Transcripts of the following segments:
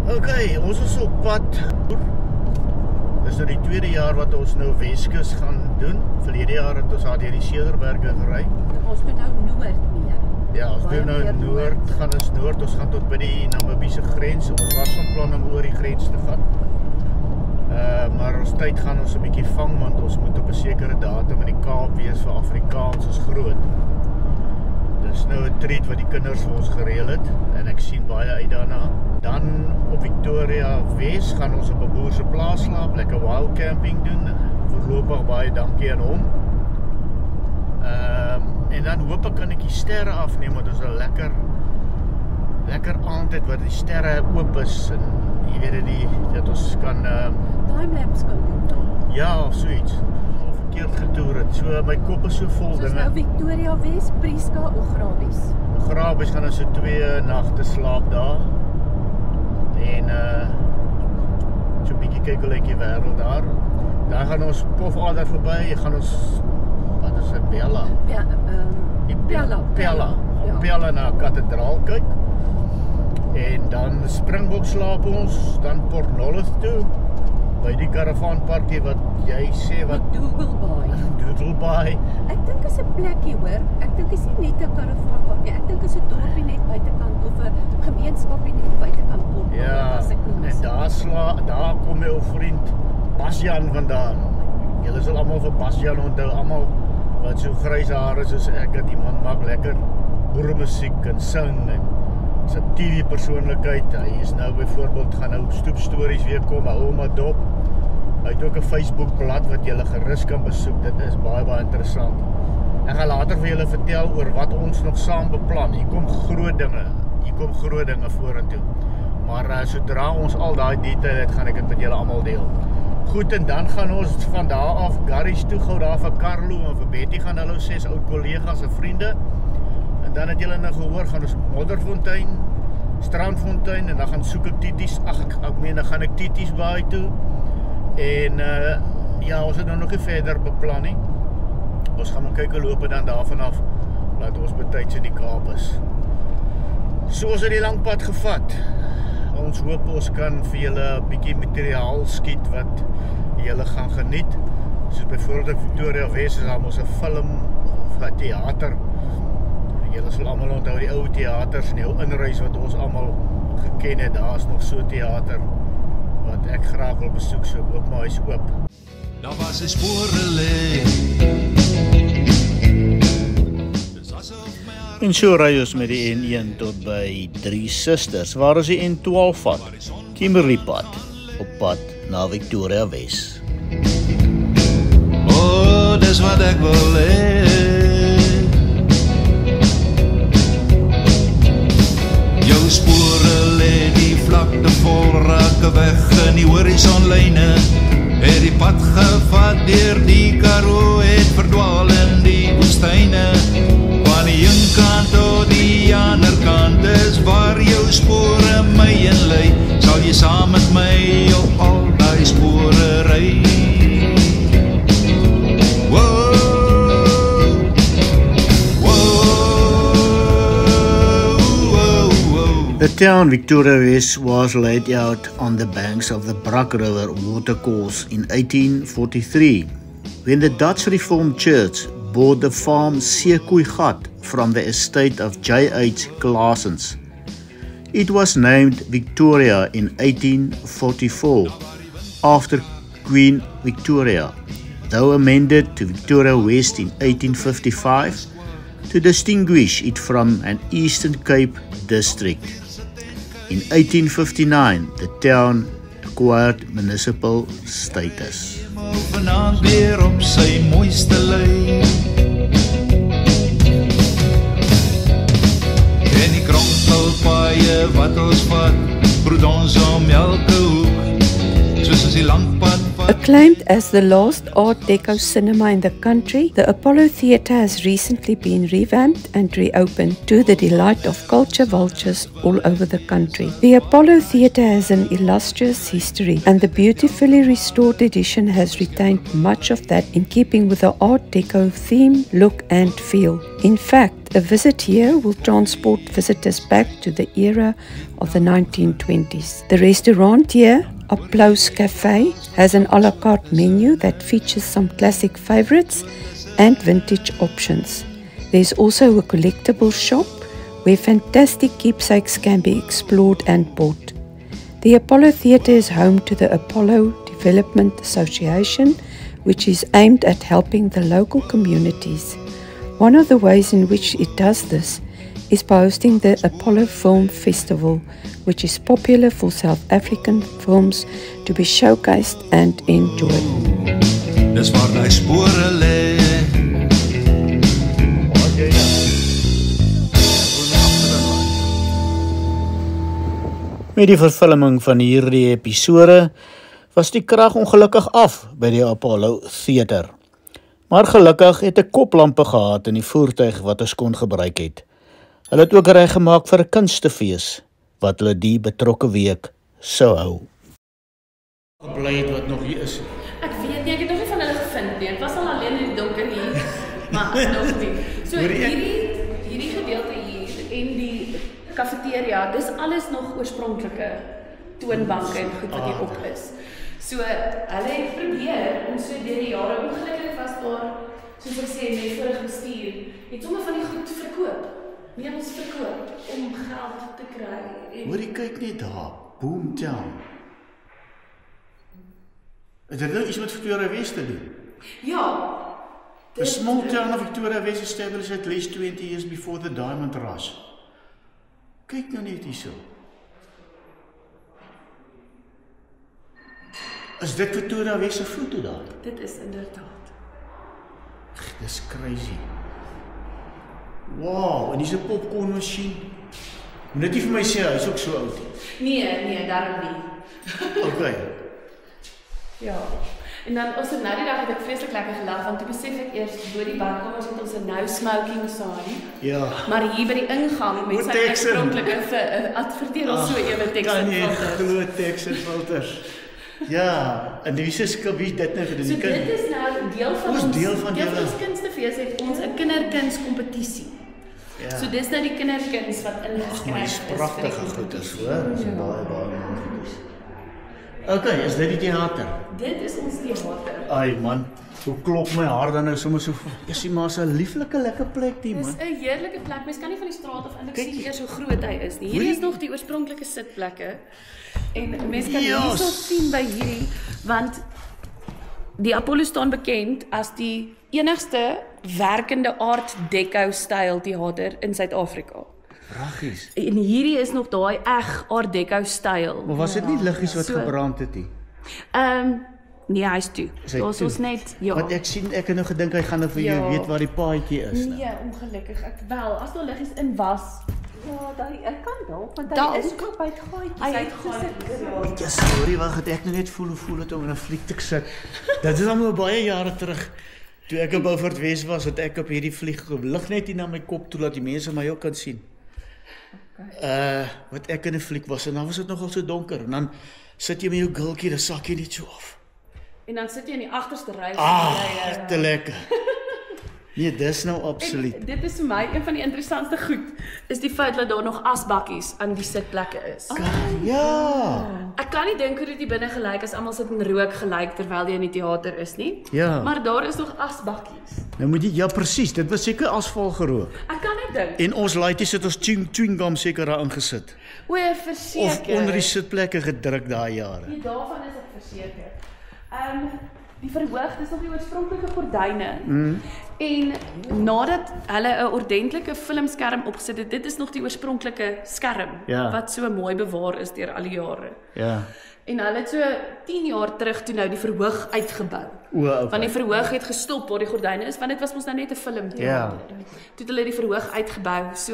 Okay, ons is op pad. Dis nou die tweede jaar wat ons nou Weskus gaan doen. Verlede jaar het ons daar deur die Cederberge gery. Ons doen nou noord meer. Ja, ons doen nou noord, ons gaan tot by die Namibiese grens. Ons was van plan om oor die grens te gaan. Maar ons tyd gaan ons 'n bietjie vang, want ons moet op 'n sekere datum in die Kaap wees vir Afrikaans is groot. Dis nou 'n treat wat die kinders vir ons gereël het en ek sien baie uit daarna. Dan op Victoria Wes gaan ons op 'n boer se plaas slaap, lekker wild camping doen. Voorlopig baie dankie aan hom. En dan hoop ek kan ek die sterre afneem, want ons 'n lekker aand het waar die sterre oop is en jy weet dat ons kan Timelapse kan doen. Ja, of zoiets. Al verkeerd getoer het. So my kop is so vol dinge. Soos nou Victoria Wes, Prieska of Grabies. Grabies gaan ons so 2 nagte slaap daar. En so 'n bietjie kyk hoe lyk die wêreld daar. Dan gaan ons Pofadder verby, gaan ons wat is dit, Bella? Ja, Pella. Pella na Kathedraal kyk. En dan Springbok slaap ons, dan Port Nolloth toe by die karavaanparkie wat jy sê wat Doodle Bay. Ek dink is 'n plekkie hoor. Ek dink is nie net 'n karavaanpark nie. Ek dink is 'n dorpie net buitekant of 'n gemeenskapie net buitekant Port Nolloth. Ja, en daar kom my ou vriend Basjan vandaan. Julle sal almal vir Basjan onthou, almal wat so grys hare soos ek het. Die man maak lekker boeremusiek en sing en is 'n TV-persoonlikheid. Hy is nou byvoorbeeld gaan nou Stoep Stories weer kom, hou hom maar dop. Hy het ook 'n Facebook-blad wat julle gerus kan besoek. Dit is baie interessant. Ek gaan later vir julle vertel oor wat ons nog saam beplan. Hier kom groot dinge vorentoe. Maar sodra ons al daai detail het, gaan ek dit met julle almal deel. Goed, en dan gaan ons van daar af Garries toe gou daar vir Carlo en vir Betty gaan hulle 6 oud kollegas en vriende. En dan het julle nou gehoor, gaan ons Modderfontein, Strandfontein en dan gaan soek ek Tities. Dan gaan ek Tities Baai toe. En ja, ons het nou nog nie verder beplan nie. Ons gaan maar kyk hoe loop het dan daarvan af, laat ons betyds in die Kaap is. So ons het die lang pad gevat. Ons hoop ons kan vir julle 'n bietjie materiaal skiet wat julle gaan geniet. Soos byvoorbeeld Victoria Wes is ons 'n film of 'n teater. Julle sal almal onthou die ou teaters en die ou inreis wat ons almal geken het. Daar is nog so 'n teater wat ek graag wil besoek, so oop maar hy's oop. Daar was 'n spore lê. En so ry ons met die N1 tot by Drie Susters, waar ons die N12 vat, Kimberley pad, op pad na Victoria Wes. Oh, dis wat ek wil hê. Jou spore lê die vlakte vol raak weg in die horisonlyne. Het die pad gevat deur die Karoo, het verdwaal in die woestyne. Van die een kant tot die ander kant is waar jou spore my in lei. Sal jy saam met my op al die spore ry? The town Victoria Wes was laid out on the banks of the Brak River watercourse in 1843, when the Dutch Reformed Church bought the farm Sekoegat from the estate of J.H. Claessens. It was named Victoria in 1844 after Queen Victoria, though amended to Victoria West in 1855 to distinguish it from an Eastern Cape district. In 1859, the town acquired municipal status. Vanaand weer op sy mooiste lei. En die kronkelpaaie wat ons vat, broed ons om elke hoek, soos as die lang pad vat. Acclaimed as the last Art Deco cinema in the country, the Apollo Theatre has recently been revamped and reopened to the delight of culture vultures all over the country. The Apollo Theatre has an illustrious history, and the beautifully restored edition has retained much of that in keeping with the Art Deco theme, look and feel. In fact, A visit here will transport visitors back to the era of the 1920s. The restaurant here, Applaus Cafe, has an a la carte menu that features some classic favorites and vintage options. There's also a collectible shop where fantastic keepsakes can be explored and bought. The Apollo Theatre is home to the Apollo Development Association, which is aimed at helping the local communities. One of the ways in which it does this is by hosting the Apollo Film Festival, which is popular for South African films to be showcased and enjoyed. Dis waar die spore lê. Met die vervulling van hierdie episode was die krag ongelukkig af by die Apollo Theatre. Maar gelukkig het 'n koplampe gehad in die voertuig wat ons kon gebruik het. Hulle het ook reg gemaak vir 'n kunstefees wat hulle die betrokke week sou hou. Bly het wat nog hier is. Ek weet nie, ek het nog nie van hulle gevind nie. Ek was al alleen in die donker hier, maar nog nie. So hierdie gedeelte hier en die cafeteria, dis alles nog oorspronklike toonbanke en goed wat hier op is. So hulle het probeer om so deur die jare, ongelukkig was daar, soos ek sê, met vorige bestuur, het sommer van die goed verkoop. Meubels verkoop om geld te kry. Hoorie, kyk net daar, Boomtown. Het dit nou iets met Victoria West te doen? Ja. The small town of Victoria West established at least 20 years before the Diamond Rush. Kyk nou net hierso. Is dit Victoria West se foto daar? Dit is inderdaad. Dis crazy. Wow, en hier's 'n popcornmasjien. Net nie vir my sê, hy's ook so oud. Nee, daarom nie. Okay. Ja. En dan ons het nou die dag het ek vreeslik lekker gelag want toe besef ek eers bo die badkamers het ons 'n no smoking sign. Ja. Maar hier by die ingang met sy oorspronklike adverteer ons so ewe teks en filters. Kan nie glo teks en filters. Ja, en wie sê skabie dit nou vir die kind? So dit is nou deel van ons kunstefees het ons 'n kinderkunskompetisie. Ja. So dis nou die kinderkuns wat ingeskryf is. Dis pragtige goeders, hoor. Dis baie mooi. Okay, is dit die teater? Dit is ons teater. Ai man, hoe klop my hart dan nou sommer so. Is maar so 'n lieflike lekker plek die man. Dis 'n heerlike plek. Mens kan nie van die straat af eintlik sien eers hoe groot hy is nie. Hierdie is nog die oorspronklike sitplekke. En mense kan hierso sien by hierdie want die Apollo staan bekend as die enigste werkende Art Deco styl teater in Suid-Afrika. Raggies. En hierdie is nog daai eg Art Deco styl. Maar was dit nie liggies wat gebrand het nie? Nee, hy's toe. Daar's ons net Want ek sien ek het nou gedink hy gaan nou vir jou weet waar die paadjie is. Nee, ongelukkig. Ek wel, as daar liggies in was. Ja, ek kan dalk want hy is ook by gaatjies uitgesit. Ja, sorry, wag, ek nou net voel het om in 'n fliek te sit. Dit is al nou baie jare terug. Toe ek op Beaufort West was, het ek op hierdie vlieg lig net hier na my kop toe laat die mense my ook kan sien. Wat ek in 'n fliek was en dan was dit nogal so donker en dan sit jy met jou gultjie, dan sak jy net so af. En dan sit jy in die agterste ry. Te lekker. Nee, dis nou absoluut. En dit is vir my een van die interessantste goed is die feit dat daar nog asbakkies aan die sitplekke is. Ja. Ek kan nie dink hoe dit hier binne gelyk as almal sit en rook gelyk terwyl jy in die teater is nie. Ja. Maar daar is nog asbakkies. Nou moet jy ja presies, dit was seker asfal gerook. Ek kan net dink. En ons laaitjies het ons chewing gum seker daar ingesit. O, verseker. Of onder die sitplekke gedruk daai jare. Nee, daarvan is ek verseker. Die verhoog, dis nog die oorspronklike gordyne. En nadat hulle 'n ordentlike filmskerm opgesit het, dit is nog die oorspronklike skerm wat so mooi bewaar is deur al die jare. Ja. En hulle het so 10 jaar terug toe nou die verhoog uitgebou. Okay. Want die verhoog het gestop waar die gordyne is, want dit was mos nou net 'n filmteater. Ja. Toe het hulle die verhoog uitgebou. So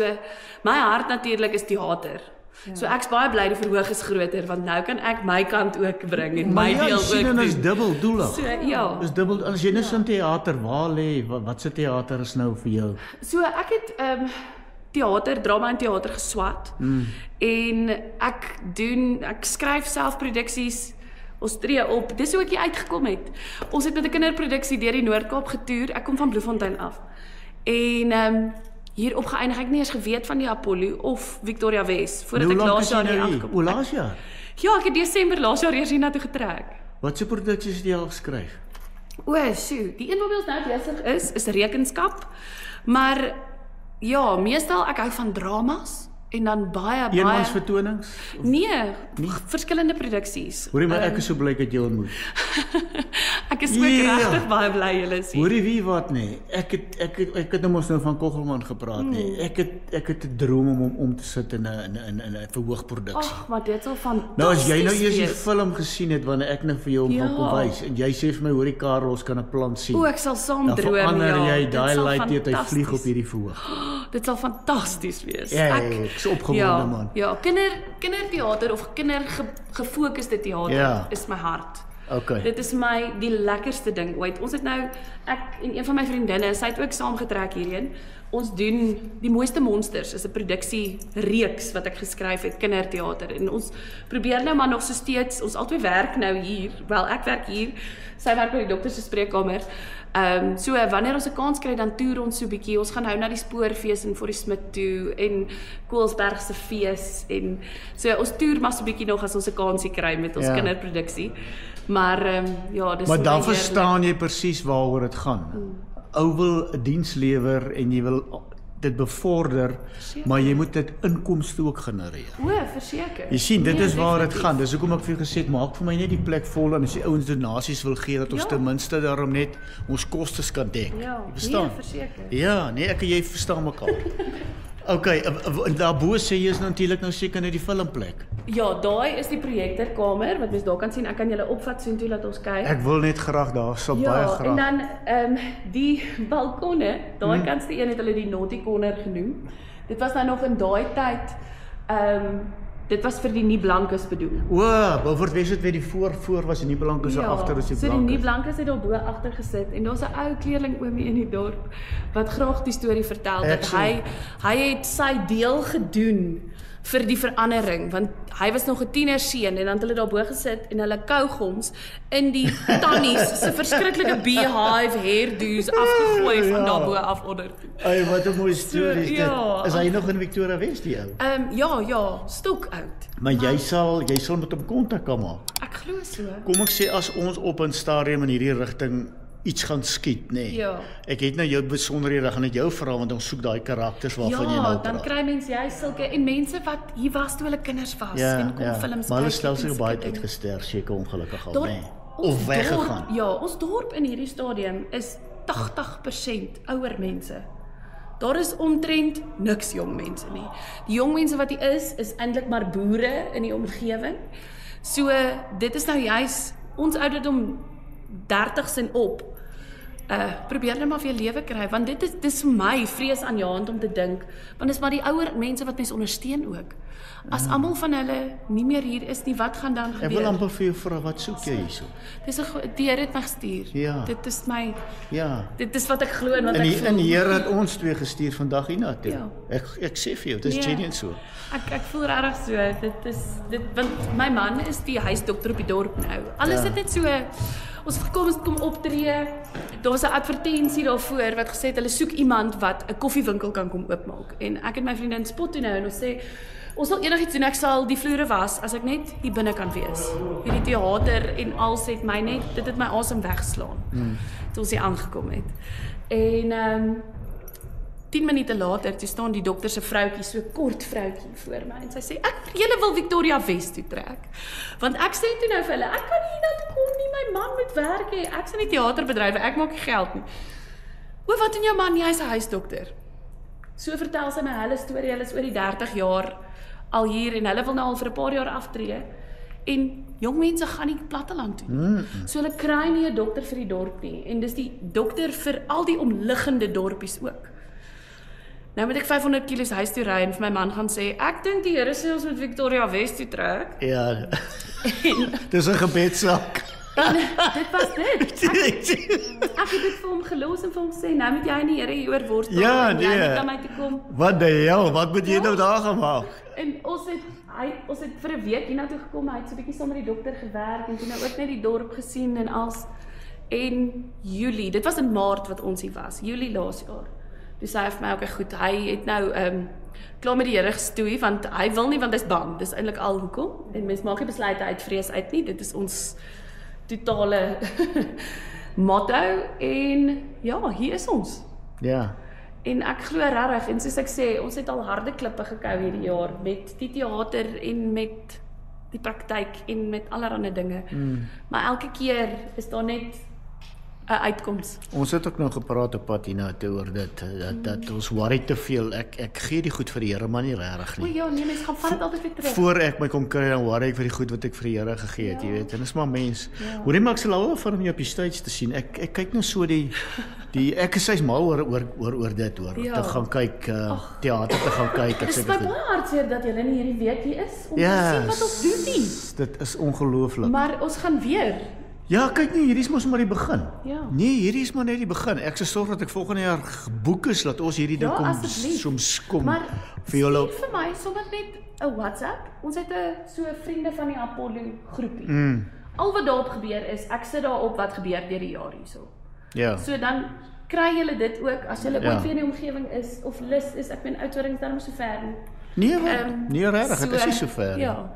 my hart natuurlik is teater. Ja. So ek's baie bly die verhoog is groter want nou kan ek my kant ook bring en my deel ook doen. Maar ja, is dubbel doelig. So ja. Is dubbel as jy net in teater, waar lê wat se teater is nou vir jou? So ek het teater, drama en teater geswat. En ek skryf self produksies. Ons tree op. Dis hoe ek hier uitgekom het. Ons het met 'n kinderproduksie deur die Noord-Kaap getoer. Ek kom van Bloemfontein af. En hier opgeëindig. Ek het nie eens geweet van die Apollo of Victoria West voordat Hoe ek lank laas is jy jaar nou hier hier? aangekom. O, laas jaar? Ja, ek het Desember laas jaar eers hiernatoe getrek. Wat se produksies het jy al geskryf? O, sjoe, die een waarmee ons nou besig is rekenskap. Maar ja, meestal ek hou van dramas en dan baie Eenmansvertonings? Nee, verskillende produksies. Hoorie, maar ek is so bly ek het jou ontmoet. Ek is ook regtig baie bly julle is hier. Hoorie, wie wat nee. Ek het nou mos nou van Kogelman gepraat nee. Ek het 'n droom om te sit in 'n verhoogproduksie. Ag, maar dit sal fantasties Nou as jy nou eers die wees. film gesien het wanneer ek nou vir jou gaan kom wys en jy sê vir my hoorie Karel, ons kan 'n plan sien. O, ek sal saam Dan droom, verander jy Dit daai sal lightheid hy vlieg op fantasties. hierdie verhoog. Dit sal fantasties wees. Ja, ek is opgewonde ja, man. Ja, kinderteater of kindergefokusde teater Ja. is my hart. Okay. Dit is my die lekkerste ding ooit. Ons het nou, ek en een van my vriendinne, sy het ook saamgetrek hierheen. Ons doen Die Mooiste Monsters, is 'n produksiereeks wat ek geskryf het, kinderteater. En ons probeer nou maar nog so steeds, ons albei werk nou hier, wel ek werk hier, sy werk by die dokter se spreekkamer. So wanneer ons 'n kans kry, dan toer ons so 'n bietjie. Ons gaan nou na die Spoorfees in Fourie Smit toe en Koelsberg se fees en so ons toer maar so 'n bietjie nog as ons 'n kansie kry met ons kinderproduksie. Maar ja, dis Maar dan verstaan jy presies waaroor dit gaan. Ou wil 'n diens lewer en jy wil dit bevorder, maar jy moet dit inkomste ook genereer. O, verseker. Jy sien, dit Nee, is waar dit definitief. gaan. Dis hoekom ek vir jou gesê het, maak vir my net die plek vol en as die ouens donasies wil gee dat ons Ja. ten minste daarom net ons kostes kan dek. Ja, Jy verstaan? nee, verseker. Ja, nee, ek en jy verstaan mekaar. Okay, daarbo sê jy is natuurlik nou seker net die filmplek. Ja, daai is die projekterkamer wat mens daar kan sien. Ek kan julle opvat soontoe laat ons kyk. Ek wil net graag daar, sal baie Ja, graag. en dan die balkonne, daai kantste een het hulle die Naughty Corner genoem. Dit was nou nog in daai tyd dit was vir die nie blankes bedoel. O, Beaufort Wes het weer die voor was en nie blankes Ja, agter is die so die nie blankes. blankes het daar bo agter gesit en daar's 'n ou kleerling oomie in die dorp wat graag die storie vertel dat hy het sy deel gedoen vir die verandering want hy was nog 'n tienerseun en dan het hulle daar bo gesit en hulle kougoms in die tannies se verskriklike beehive hairdos afgegooi van daar bo af onder. Ai, wat 'n mooi storie is dit. ja. Is hy nog in Victoria Wes die ou? Ja, stok oud. Maar jy sal met hom kontak kan maak. Ek glo so. Kom ek sê as ons op 'n stadium in hierdie rigting iets gaan skiet, nê. Nee. Ja. Ek het nou jou besonderhede gaan net jou vra want ons soek daai karakters waarvan jy nou praat. Dan kry mense jy sulke en mense wat hier was toe hulle kinders was en kom films maar hulle kyk stel en sig sulke baie dinge. uitgesterf, seker ongelukkig al, Daar- nê. ons Of weggegaan. dorp- Ja, ons dorp in hierdie stadium is 80% ouer mense. Daar is omtrent niks jong mense nie. Die jong mense wat hier is eintlik maar boere in die omgewing. So dit is nou juis ons ouderdom 30s en op. Probeer net maar weer lewe kry want dis vir my vrees aanjaend om te dink want dis maar die ouer mense wat mens ondersteun ook. As almal van hulle nie meer hier is nie, wat gaan dan gebeur? Ek wil amper vir jou vra, wat soek jy hierso? Dis 'n die Here het my gestuur. Ja. Dit is my Ja. dit is wat ek glo en wat En ek die voel. Here het ons twee gestuur vandag hiernatoe. Ja. Ek sê vir jou, dit is Nee. genuine so. Ek voel regtig so. Dit want my man is die huisdokter op die dorp nou. Alles het net so ons kom optree. Daar was 'n advertensie daarvoor wat gesê het hulle soek iemand wat 'n koffiewinkel kan kom oopmaak. En ek en my vriendin spot toe nou en ons sê ons sal enigiets doen. Ek sal die vloere was as ek net hier binne kan wees. Hierdie teater en alles het my net dit het my asem weggeslaan. Toe ons hier aangekom het. En 10 minute later, toe staan die dokter se vroutjie, so kort vroutjie voor my en sy sê julle wil Victoria Wes toe trek. Want ek sê toe nou vir hulle, ek kan hier na toe kom nie, my man moet werk hê. Ek's in die teaterbedryf, ek maak nie geld nie. O, wat doen jou man? Hy's 'n huisdokter. So vertel sy my hulle storie, hulle is oor die 30 jaar al hier en hulle wil nou al vir 'n paar jaar aftree. En jong mense gaan nie platteland toe. So hulle kry nie 'n dokter vir die dorp nie en dis die dokter vir al die omliggende dorpies ook. Nou moet ek 500 km huis toe ry en vir my man gaan sê, ek dink die Here sê ons moet Victoria Wes toe trek. Ja. Dis 'n gebedsak. En dit was dit. Ek het dit vir hom gelos en vir hom gesê, nou moet jy in die Here hieroor worstel Ja, en jy nee. moet na my toe kom. Wat die hel, wat moet jy Ja. nou daar gemaak? En ons het vir 'n week hiernatoe gekom, hy het so 'n bietjie saam met die dokter gewerk en toe nou ook net die dorp gesien en als en Julie, dit was in Maart wat ons hier was, Julie laas jaar. Toe sê hy vir my, okay, goed, hy het nou klaar met die Here gestoei, want hy wil nie, want hy is bang. Dis eintlik al hoekom. En mens maak nie besluite uit vrees uit nie. Dit is ons totale motto. En ja, hier is ons. Ja. En ek glo regtig, en soos ek sê, ons het al harde klippe gekou hierdie jaar, met die teater en met die praktyk en met allerlei dinge. Maar elke keer is daar net 'n uitkoms. Ons het ook nog gepraat op pad hierna toe oor dit, dat ons worry te veel, ek gee die goed vir die Here, maar nie regtig O nie. ja, nee, mens gaan vat dit altyd weer terug. Voor ek my kom kry, dan worry ek vir die goed wat ek vir die Here gegee het, jy weet, en dis maar mens. Hoorie, maar ek sal al van om jou op die stage te sien, ek kyk nou so ek is sy's mal oor dit, te gaan kyk, teater te gaan kyk, Dit is my baie hartseer dat julle nie hierdie week hier is, om te sien wat ons doen nie. Dit is ongelooflik. Maar ons gaan weer. Ja, kyk nie, hierdie is mos maar die begin. Ja. Nee, hierdie is maar net die begin. Ek sal sorg dat ek volgende jaar geboek is, dat ons hierdie ding soms kom Maar vir julle. stuur vir my sommer net 'n WhatsApp. Ons het 'n so vriende van die Apollo groepie. Al wat daarop gebeur is, ek sit daarop wat gebeur deur die jaar hierso. Ja. So dan kry julle dit ook as julle Ja. ooit weer in die omgewing is of lus is. Ek meen Oudtshoorns daarom so ver. Nee, nee regtig, dit is nie so ver nie. Ja.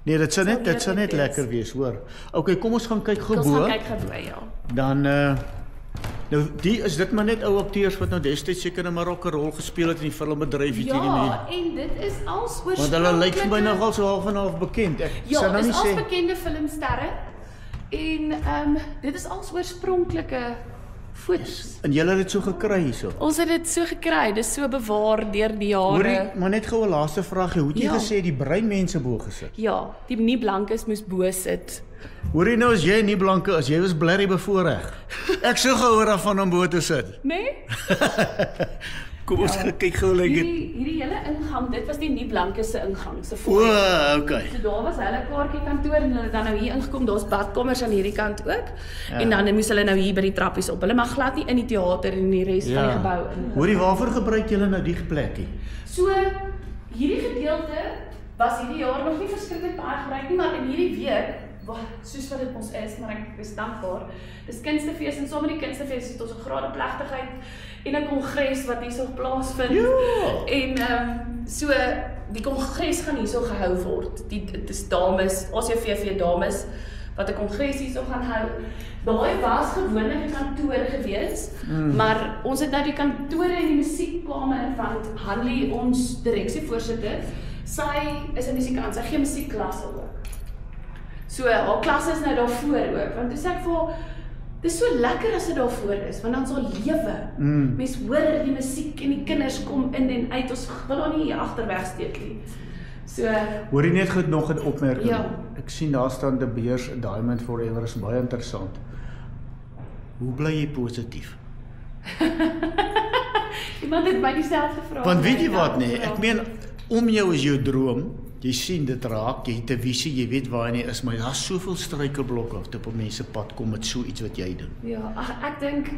Nee, dit sou net wees. lekker wees, hoor. Okay, kom ons gaan kyk gou Ons bo. gaan kyk gou, ja. Dan nou is dit maar net ou akteurs wat nou destyds seker in Marokko 'n rol gespeel het in die filmbedryf, weet jy nie meer. Ja, en dit is als Want hulle lyk vir my nogal so half en half bekend. Ek Ja, sal nou dis nie als sê bekende filmsterre. En dit is als oorspronklike foto's. en julle het dit so gekry hierso. Ons het dit so gekry, dis so bewaar deur die jare. Hoorie, maar net gou 'n laaste vraagie. Hoe het jy Ja. gesê die bruin mense bo gesit? Ja, die nie blankes moes bo sit. Hoorie nou, as jy nie blanke is, jy was blerry bevoorreg. Ek sou gehoor daarvan om bo te sit. Nee? Kom ons kyk gou lyk dit. Hierdie hele ingang, dit was die nie blankes se ingang, se O, foyer. okay. So daar was hulle kaartjie kantoor en hulle het dan nou hier ingekom. Daar's badkamers aan hierdie kant ook. En dan moes hulle nou hier by die trappies op. Hulle mag glad nie in die teater en die res van die gebou in. Hoorie, waarvoor gebruik julle nou die plekkie? So hierdie gedeelte was hierdie jaar nog nie verskriklik baie gebruik nie, maar in hierdie week, soos wat dit ons is, maar ek is dankbaar. Dis Kunstefees en saam met die Kunstefees het ons 'n gradeplegtigheid en 'n kongres wat hierso plaasvind. Ja. En so die kongres gaan hierso gehou word. Dit is dames, ACVV dames wat 'n kongres hierso gaan hou. Daai was gewoonlik 'n kantoor gewees, maar ons het nou die kantore en die musiekkamer want Hanlie, ons direksievoorsitter, sy is 'n musikant, sy gee musiekklasse ook. So haar klasse is nou daarvoor ook, want toe sê ek vir haar, dis so lekker as dit daarvoor is, want dan is daar lewe. Mens hoor die musiek en die kinders kom in en uit, ons wil haar nie hier agterweg steek nie. So, Hoorie net goed nog 'n opmerking. Ja. Ek sien daar staan De Beers Diamond Forever, is baie interessant. Hoe bly jy positief? iemand het my dieselfde vraag. Want weet jy wat nee, ek meen om jou is jou droom. Jy sien dit raak, jy het 'n visie, jy weet waar jy is, maar daar's soveel struikelblokke wat op mense pad kom met so iets wat jy doen. Ja, ek dink,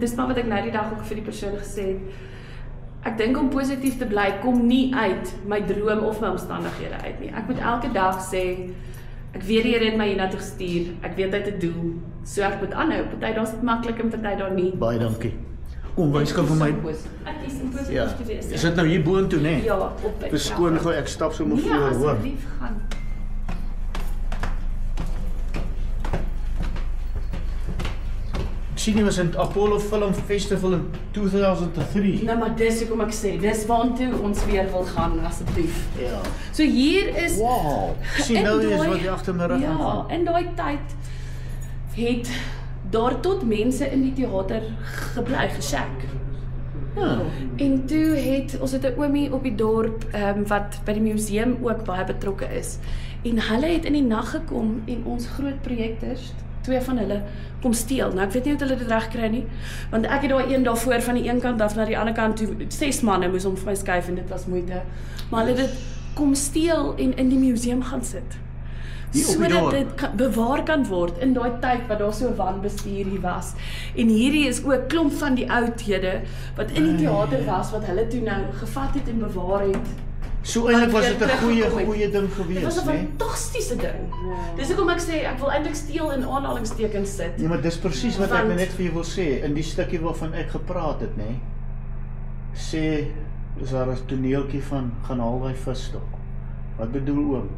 dis maar wat ek nou die dag ook vir die persoon gesê het. Ek dink om positief te bly, kom nie uit my droom of my omstandighede uit nie. Ek moet elke dag sê, ek weet die Here het my hiernatoe gestuur, ek weet hy het 'n doel, so ek moet aanhou. Party daar's dit maklik en party daar nie. Baie dankie. Kom, wys gou vir my. Ek kies om positief Ja. te wees. Is dit nou hier boontoe, né? Ja, op by. Verskoon gou, ek stap sommer Nee, voor, hoor. asseblief gaan. Ek sien jy was in Apollo Film Festival in 2003. Nou maar dis hoekom ek sê, dis waartoe ons weer wil gaan asseblief. Ja. So hier is Wow. Sien in nou is daai- wat jy agter my rug Ja, aangaan. in daai tyd het daar tot mense in die teater gebly, geshack. Ja. En toe het ons het 'n oomie op die dorp wat by die museum ook baie betrokke is. En hulle het in die nag gekom en ons groot projektors, twee van hulle, kom steel. Nou ek weet nie hoe hulle dit reg kry nie, want ek het daai een daarvoor van die een kant af na die ander kant toe, 6 manne moes hom vir my skuif en dit was moeite. Maar hulle het dit kom steel en in die museum gaan sit. Hier op die Sodat dorp? dit bewaar kan word in daai tyd wat daar so wanbestuur hier was. En hierdie is ook klomp van die oudhede wat in die teater was wat hulle toe nou gevat het en bewaar het. So eintlik was weer dit 'n teruggekom goeie ding Dit geweest, was 'n né? fantastiese ding. Dis hoekom ek sê ek wil eintlik steel in aanhalingstekens sit. Nee, maar dis presies wat ek Want- net vir jou wil sê in die stukkie waarvan ek gepraat het, né? sê, is daar 'n toneeltjie van gaan haal daai visstok. Wat bedoel oom?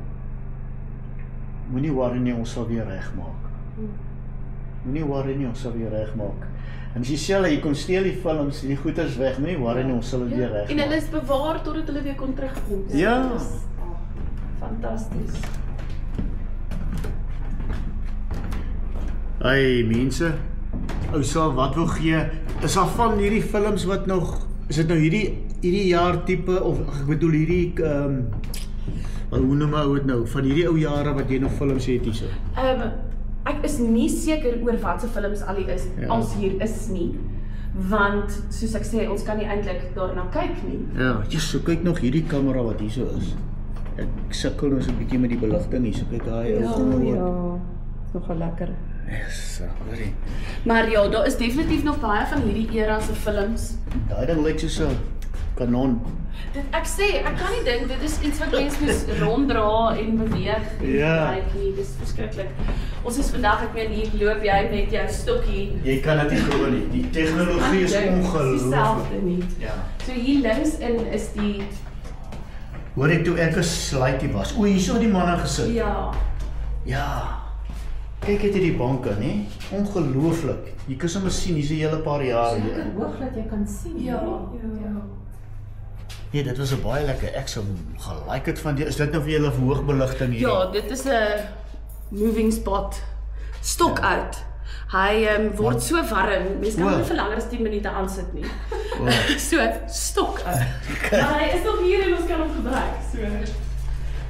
Moenie worry nie, ons sal weer regmaak. Moenie worry nie, ons sal weer regmaak. En as jy sê, jy kon steel die films, die goeders weg, moenie worry nie, ons sal dit weer regmaak. En hulle is bewaar totdat hulle weer kon terugkom. Ja. Dit is, fantasties. Hey mense, ou sal wat wil gee, is daar van hierdie films wat nog, is dit nou hierdie jaar tipe, of ek bedoel hierdie, hoe noem ou het nou, van hierdie ou jare wat jy nog films het hierso? Ek is nie seker oor wat se films al die is, als hier is nie. Want, soos ek sê, ons kan nie eintlik daarna kyk nie. Ja, so kyk nog hierdie kamera wat hierso is. Ek sukkel nou so 'n bietjie met die beligting hier, so kyk daai ou. Ja, nogal lekker. Yes, hoorie. Maar ja, daar is definitief nog baie van hierdie era se films. Daai ding lyk soos 'n kanon. Ek kan nie dink, dit is iets wat mense moet ronddra en beweeg en gebruik nie, dis verskriklik. Ons is vandag, ek meen, hier loop jy met jou stokkie. Jy kan dit nie glo nie, die tegnologie is ongelooflik. Dieselfde nie. Ja. So hier links in is die... Hoor ek toe ek 'n slaaitjie was, o, hier so die manne gesit. Ja. Ja. Kyk het hierdie banke, né? Ongelooflik. Jy kan sommer sien, hier's 'n hele paar jare hier. Hoog dat jy kan sien. Ja. Nee, dit was 'n baie lekker. Ek sou gelike het van die. Is dit nou vir julle hoogbeligting hier? Ja, dit is 'n moving spot. Stok uit. Hy word so warm. Mens kan hom nie vir langer as 10 minute aansit nie. So stok uit. Maar hy is nog hier en ons kan hom gebruik. So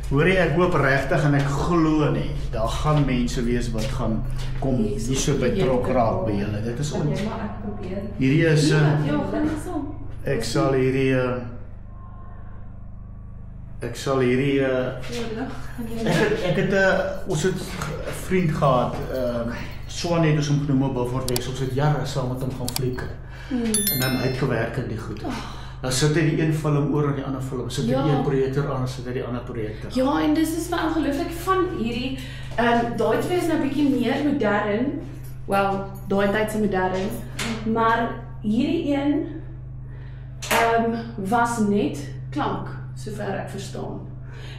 Hoor jy, ek hoop regtig en ek glo nie, daar gaan mense wees wat gaan kom hierso betrok raak by julle. Dit is maar ek probeer. Hierdie is ja, gaan so. ek sal hierdie ek het ons het 'n vriend gehad, Swan het ons hom genoem op Beaufort Wes, ons het jare saam met hom gaan fliek. En dan uitgewerk in die goed. Dan sit hy die een film oor aan die ander film, sit hy die een projektor aan, sit hy die ander projektor. Ja, en dis is wel ongelooflik van hierdie, daai twee is nou bietjie meer modern, wel, daai tyd se modern, maar hierdie een was net klank, sover ek verstaan.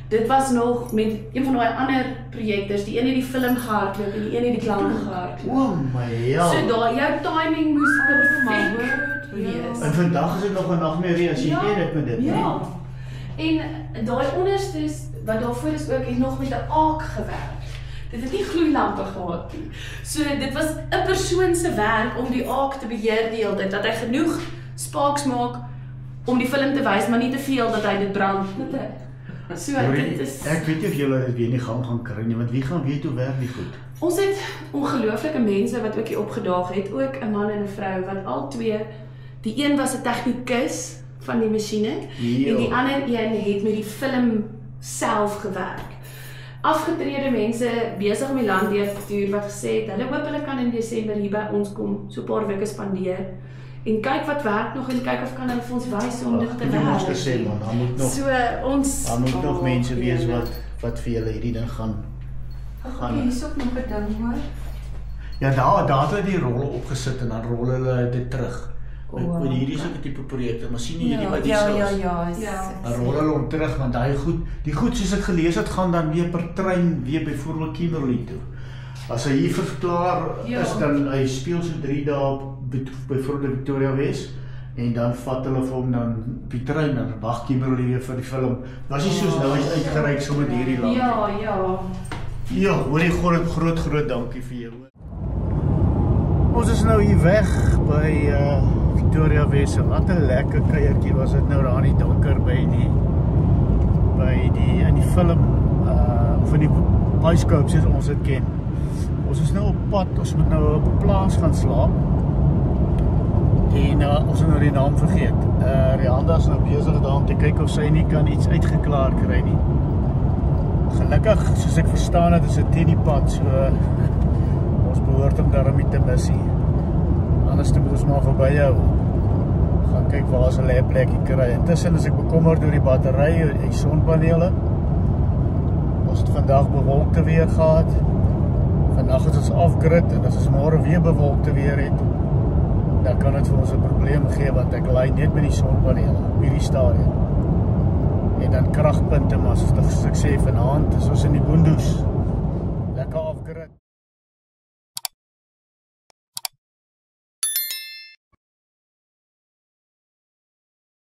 Dit was nog met een van daai ander projektors, die een het die film gehardloop en die een het die klank gehardloop. O my ja. So daai jou timing moes perfek wees. En vandag is dit nog 'n nagmerrie as jy dit met dit, ja. En daai onderstes wat daarvoor is ook het nog met 'n aak gewerk. Dit het nie gloeilampe gehad nie. So dit was 'n persoon se werk om die aak te beheer die hele tyd, dat hy genoeg sparks maak om die film te wys, maar nie te veel dat hy dit brand. So dit is ek weet nie of julle dit weer nie gaan kry nie, want wie gaan weet hoe werk die goed? Ons het ongelooflike mense wat ook hier opgedaag het, ook 'n man en 'n vrou wat al twee, die een was 'n tegnikus van die masjiene en die ander een het met die film self gewerk. Afgetrede mense besig om die land deur te toer wat gesê het, hulle hoop hulle kan in Desember hier by ons kom, so 'n paar weke spandeer en kyk wat werk nog en kyk of kan hulle vir ons wys om dit te werk. Ons gesê man, daar moet nog daar moet nog mense wees wat vir julle hierdie ding gaan. Hier is ook nog 'n ding hoor. Ja, daar het hulle die rolle opgesit en dan rol hulle dit terug. Met hierdie is ook 'n tipe projekte, maar sien jy hierdie wat hier is? Ja. Dan rol hulle hom terug want die goed soos ek gelees het gaan dan weer per trein weer byvoorbeeld Kimberley toe. As hy hier verklaar is dan hy speel so 3 dae byvoorbeeld Victoria Wes en dan vat hulle vir hom dan op die trein en wag Kimberley weer vir die film. Was nie soos nou hy's uitgereik so met hierdie land. Ja, hoor jy groot dankie vir jou. Ons is nou hier weg by Victoria Wes. Wat 'n lekker kuiertjie was dit nou daar in die donker by die in die film of in die bioskoop soos ons dit ken. Ons is nou op pad, ons moet nou op 'n plaas gaan slaap. En ons het nou die naam vergeet. Rianda is nou besig daar om te kyk of sy nie kan iets uitgeklaar kry nie. Gelukkig, soos ek verstaan het, is dit teen die pad, so ons behoort om daarom nie te mis nie. Anders moet ons maar verby jou gaan kyk waar ons 'n leplekkie kry. Intussen is ek bekommerd oor die battery, die sonpanele. Ons het vandag bewolkte weer gehad. Vandag is ons off-grid en as ons môre weer bewolkte weer het, dan kan dit vir ons 'n probleem gee, want ek lei net met die sonpanele op hierdie stadium. En dan kragpunte, maar soos ek sê, vanaand is ons in die boondoes. Lekker afgerit.